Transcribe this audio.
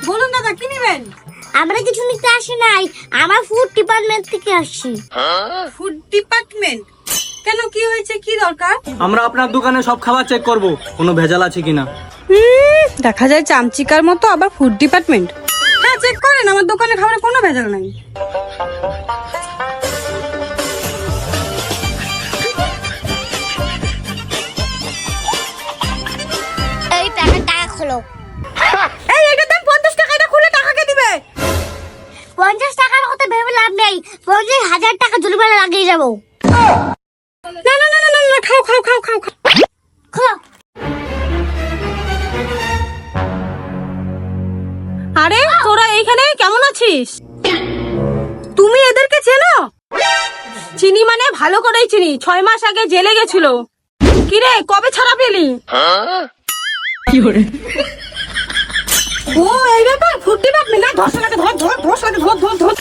বলুন দাদা, কি নেবেন? আমরা কিছু নিতে আসি নাই, আমরা ফুড ডিপার্টমেন্ট থেকে আসছি। Food department? কেন, কি হয়েছে, কি দরকার? আমরা আপনার দোকানে সব খাবার চেক করব, কোনো ভেজাল আছে কিনা। দেখা যায় চামচিকার মতো, আবার ফুড ডিপার্টমেন্ট। হ্যাঁ, চেক করেন, আমার দোকানে খাবারে কোনো ভেজাল নাই। এই প্যাকেট টাকা খোলো। এই, এটার দাম 50 টাকা, এটা খুলে টাকা কে দিবে? 50 টাকার কথা ভেবে লাভ নেই, 50,000 টাকা জরিমানা লাগিয়ে যাবো। না না না না না না, খাও খাও খাও খাও খাও। খো। আরে তোরা এইখানে কেমন আছিস? তুমি এদেরকে চেনো? চিনি মানে ভালো করেই চিনি, 6 মাস আগে জেলে গেছিল। কিরে, কবে ছাড়া পেলি? ও এই ব্যাপার, ফুড ডিপার্টমেন্ট না, ধর শালাকে, ধর ধর ধর শালাকে, ধর ধর ধর।